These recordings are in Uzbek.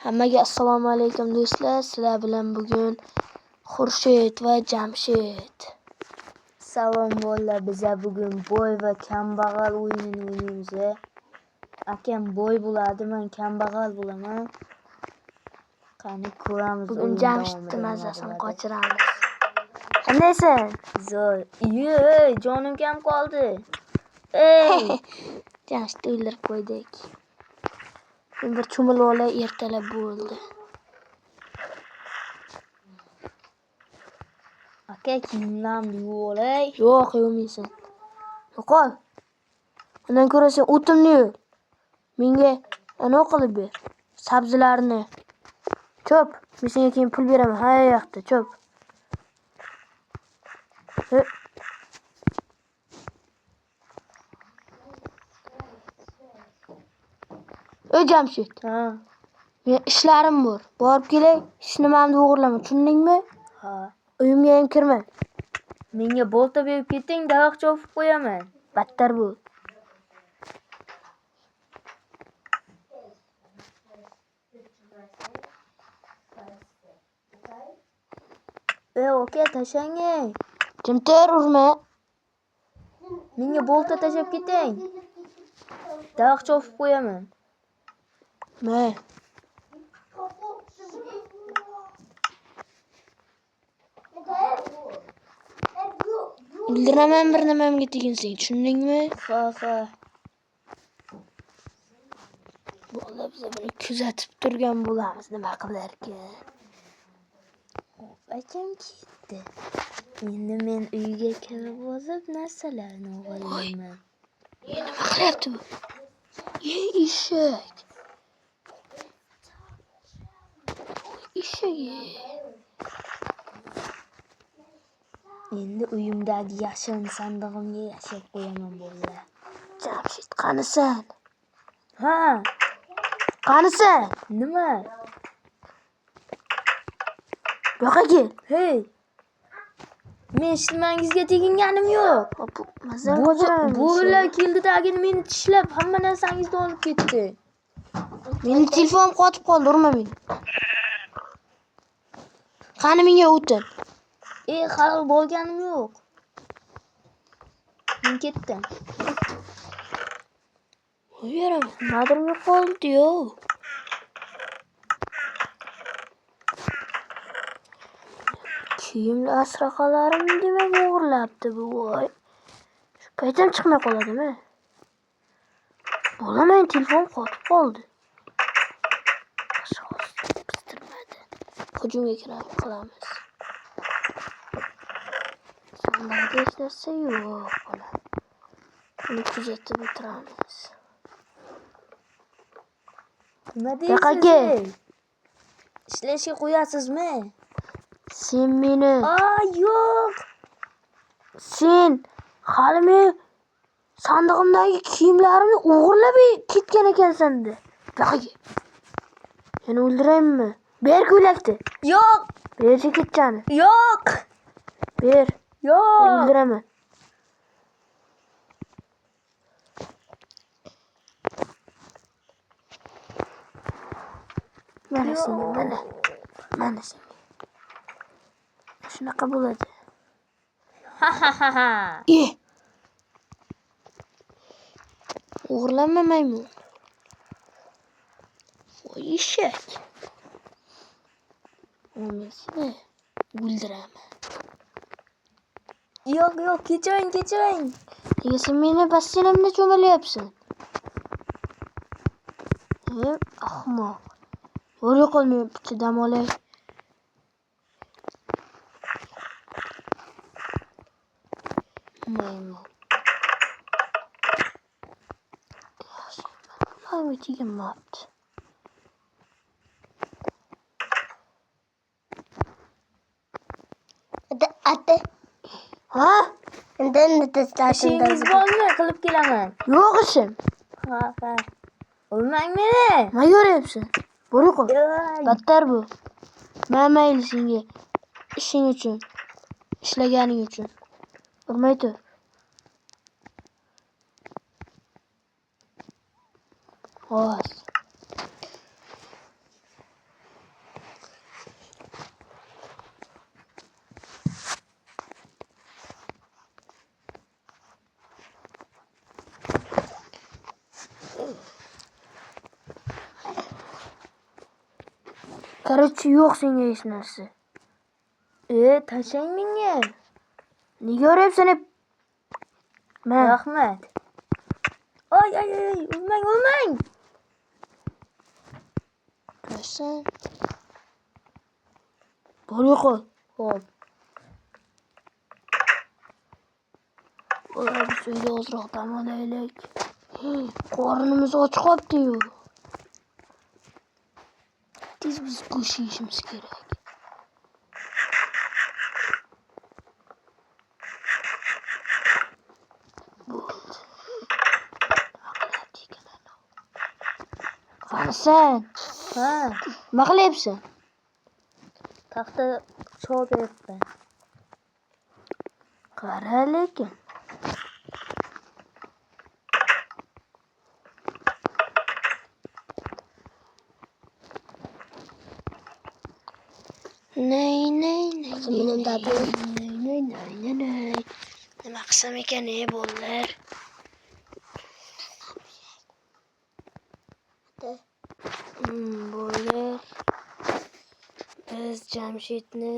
Hammaga assalomu alaykum do'stlar. Sizlar bilan bugun Xurshid va Jamshid. Salom bolalar, biza bugun boy va kambag'al o'yinini o'ynaymiz. Akam boy bo'ladi, men kambag'al bo'laman. Qani ko'ramiz. Bugun Jamshidni mazasini qochiramiz. Qandaysan? Zo'r. Ey, jonim kam qoldi. Ey, Jamshidni o'ldirib qo'ydik. Men bir cho'milib olay, ertalab bo'ldi. aka kiyimlarni yuvib olay. Yo'q, yuvmaysan. Yo'qol. Undan ko'ra sen o'timni yuv. Menga ana qilib ber. Sabzilarni. Cho'p. Men senga keyin pul beraman. Ha, yoqda, cho'p. Ey Jamshid. Ha. Men ishlarim bor. Borib kelay, hech nimamni o'g'irlama. Tushundingmi? Ha. Uyimga ham kirma. Menga bolta berib keting, davoq chopib qo'yaman. Battar bo'l. Aka, tashlang. Jimtir urma. Menga bolta tashab keting. Davoq chopib qo'yaman. May. O'ldiraman, bir nimamga teginsang, tushundingmi? Ha. Bola biz buni kuzatib turgan bo'lamiz, nima qilarkan? Akam ketdi. Endi men uyga kirib o'zib narsalarni o'g'irlayman. Nima qilyapti bu? Eshak. Eshak. Endi uyimdagi yashin sandig'imga yashab qo'yaman bolalar. Jamshid, qanisan? Ha, Qanisan? nima? Bu yoqqa kel. Hey. Men ishlamangizga teginganim yo'q. Bo'rilar keldi dagin meni tishlab, hamma narsangizni olib ketdi. Mening telefonim qotib qoldi, urma meni. Qani menga o'tin. Hali bo'lganim yo'q. Men ketdim. Yuraman. Nimadir yo'qoldi-yu. Kiyimli asraqalarim demak o'g'irlabdi bu voy. Shu paytam chiqmay qoladimi? Bo'laman, telefon qotib qoldi. Pistirmadi. Hujumga qilamiz. Sandiqda hech narsa yo'q, bola. Buni kuzatib o'tiramiz. Nima deysiz? Ishlashga qo'yasizmi? Sen meni... Yo'q. Sen hali men sandig'imdagi kiyimlarimni o'g'irlab ketgan ekansan-da. Yo'q. Seni o'ldiraymi? Ber ko'ylakni. Yo'q. Ber ketchani. Yo'q. Ber. Yo'q. O'ldiraman. Mana senga, mana senga. Shunaqa bo'ladi. Ha. O'g'irlanma maymun. Voy eshak. Men seni o'ldiraman. Yo'q, kechiring. Nega sen meni bassenimda cho'milyapsan? Ahmoq. Yo'q qolmay dam olay. Maymun. Maymun teginmabdi. Ate. Ha? Undan ishingiz bormi? Qilib kelaman. Yo'q ishim. Ha. Urmang meni. Nima ko'ryapsan? Bora qol. Battar bu. Mayli senga. Ishing uchun. Ishlaganing uchun. Urmay tur. Xo'sh. Короче, yo'q senga hech narsa. Tashlang menga. Nega uryapsan hep? Men Rahmat. Ay, urmang. Qarsan. Bor yo'qol. Xo'p. Ular biz uyda ozroq dam olaylik. Qornimiz och qolibdi-yu. Tez biz go'sht yeyishimiz kerak. Qanasan? Ha, Nima qilyapsan? taxta cho'zyapman. Qara lekin. Nay. Mening dadim. Nay. Nima qilsam ekan, bolalar? Bolalar. Biz Jamshidni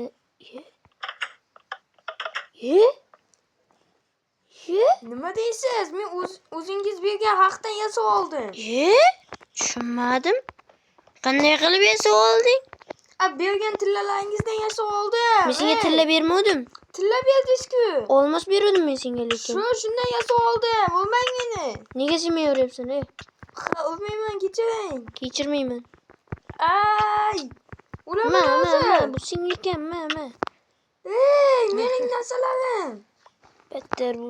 Nima deysiz? Men o'zingiz bergan haqdan yasab oldim. Tushunmadim. Qanday qilib yasab olding? Bergan tillalaringizdan yasab oldim. Men senga tilla bermadim. Tilla berdingiz-ku. Olmos berdim men senga lekin. Shundan yasab oldim. Urmang meni. Nega sen meni uryapsan, Urmayman, kechiring. Kechirmayman. Ay! Uraman hozir. Bu senga ma. Mening narsalarim. Battar bu.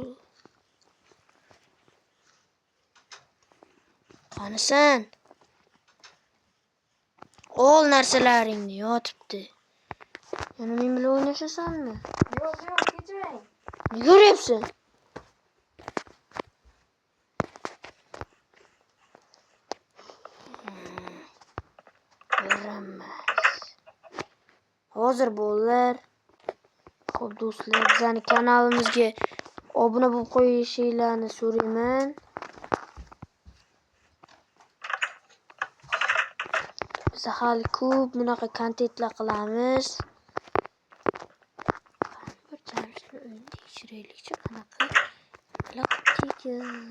Qanasan? Ol narsalaringni yotibdi. Yana men bilan o'ynashasanmi? Yo'q, kechiring. Nega uryapsan? Hozir bolalar. Xo'p do'stlar, bizning kanalimizga obuna bo'lib qo'yishinglarni so'rayman. Biz hali ko'p bunaqa kontentlar qilamiz. Bir Jamshidni uyini tekshiraylik-chi, qanaqa ekan.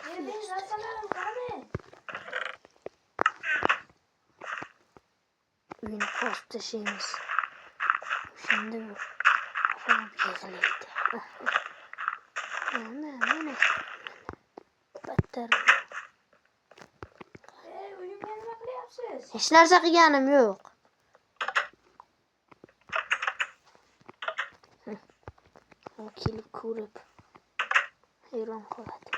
Mening narsalarim qani? Uyini qosib tashlaymiz. O'shanda bu yig'laydi. Mana. Battar. Uyimga nima qilyapsiz? Hech narsa qilganim yo'q. U kelib ko'rib hayron qoladi.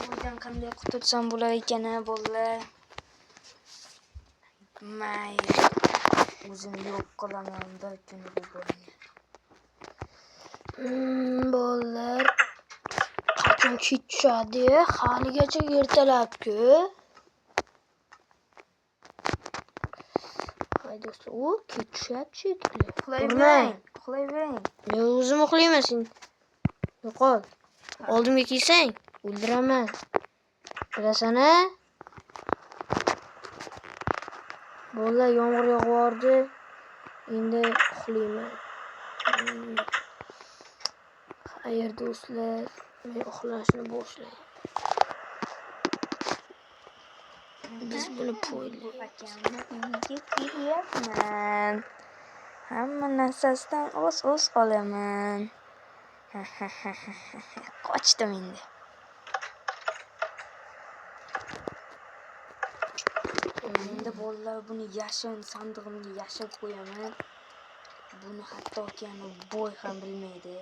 Uydan qanday qutulsam bo'lar ekan, bolalar? Mayli. O'zim yo'q qilaman bir kuni bu bo'lni. Bolalar qachon kech tushadi? Haligacha ertalab-ku. Haydasa, u kech tushyapti shekilli. Uxlayvering. Men o'zim uxlayman, sen yo'qol. Oldimga kelsang, o'ldiraman. Bilasan-a? Bolalar yomg'ir yog'ardi. Endi uxlayman. Xayr do'stlar, men uxlashni boshlayman. Biz buni poylaymiz. Uyiga kelyapman. Hamma narsasidan o'z olaman. Qochdim endi. Endi bolalar buni yashin sandig'imga yashab qo'yaman. Buni hatto boy ham bilmaydi.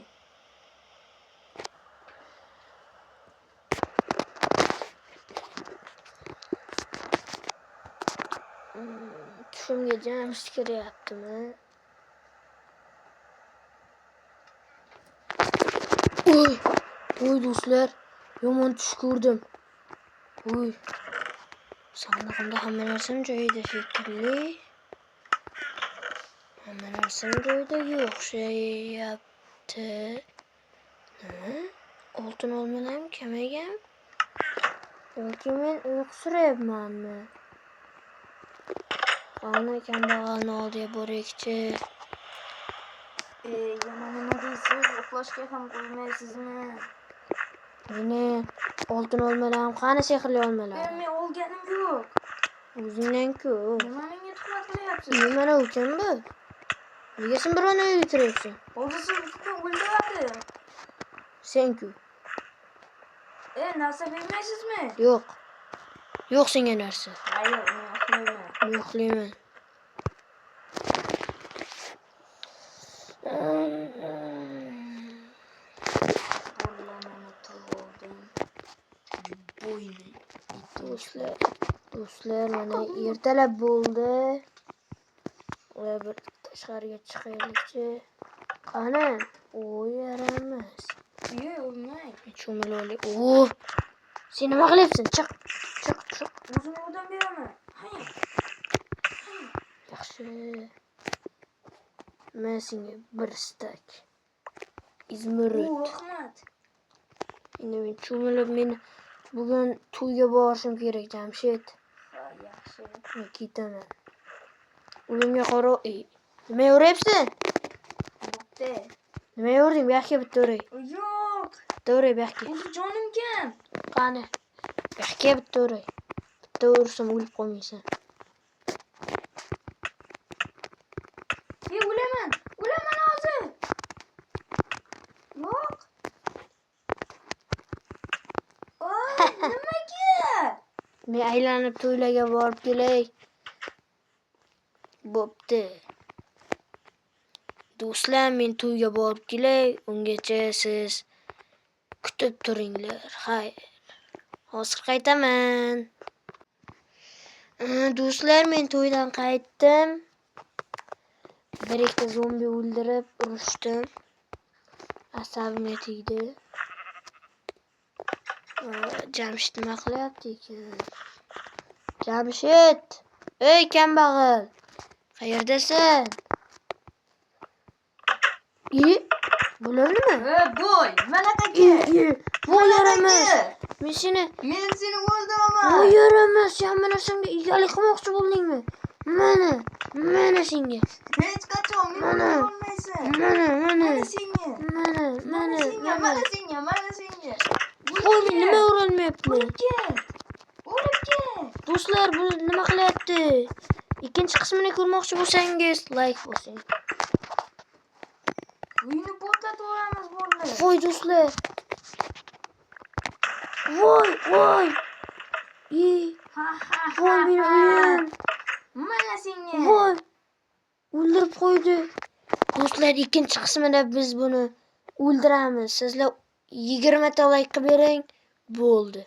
Tushimga Jamshid kiryaptimi? Voy do'stlar, yomon tush ko'rdim. Voy. Sandig'imda hamma narsam joyida shekilli. Hamma narsam joyidaga o'xshayapti. Oltin olmadan kamagan. Yoki men uyqu surayapmanmi? Qani kambag'alni oldiga boraylikchi. Yana nima deysiz? Uxlashga ham qo'ymaysizmi? Meni oltin olmalarim qani sehrli olmalarim? Men olganim yo'q. O'zingdan-ku. Nima menga tuhmat qilyapsiz? Nima uchun bu? Nega sen birovni uyga kiryapsan? Hozir siz buni o'ldiradi. Sen-ku. Narsa bermaysizmi? Yo'q. Yo'q senga narsa. Hayır, men uxlayman. Men uxlayman. Bollarni tug'dim. Bo'yni. Do'stlar, mana ertalab bo'ldi. Va bir tashqariga chiqaylikchi. Qani? O'y, yaramas. Yo'q, o'lmang. Cho'mil olaylik. Sen nima qilyapsan? Chiq. O'zim yordam beraman. Hayır. Yaxshi. Men senga bir stak izmirut. Rahmat. Endi men cho'milib, men bugun to'yga borishim kerak, Jamshid. Ha, yaxshi. Men ketaman. O'limga qaro. Nima yo'rayapsan? Bo'pti. Nima yo'rding? Bu yoqqa bitta o'ray. Yo'q. Bitta o'ray bu yoqqa. O'zi jonim kam. Qani? Bu yoqqa bitta o'ray. Bitta ursam o'lib qolmaysan. O'laman. O'laman hozir. Yo'q. Nimaga? Men aylanib to'ylarga borib kelay. Bo'pti. Do'stlar, men to'yga borib kelay. Ungacha siz kutib turinglar. Xayr. Hozir qaytaman. Do'stlar, men to'ydan qaytdim. Bir ikkita zombi o'ldirib urishdim. Asabimga tegdi. Jamshid nima qilyapti ekan? Jamshid! Ey kambag'al! Qayerdasan? Bular nima? Bo'y, mana qaqa. Voy yaramas. Men seni o'ldiraman. voy yaramas. Sen mana senga egalik qilmoqchi bo'ldingmi? Mana senga. Hech qachon Mana. olmaysan. Mana. senga. Mana. senga. Voy, men nima o'ralmayapman? O'lib ket. Do'stlar, bu nima qilyapti? Ikkinchi qismini ko'rmoqchi bo'lsangiz, like bosing. Uyni portlatib olamiz bo'ldi. Voy do'stlar. Voy. Voy meni uyim. Mana senga. Voy. O'ldirib qo'ydi. Do'stlar, ikkinchi qismida biz buni o'ldiramiz. Sizlar 20 ta like qilib bering. Bo'ldi.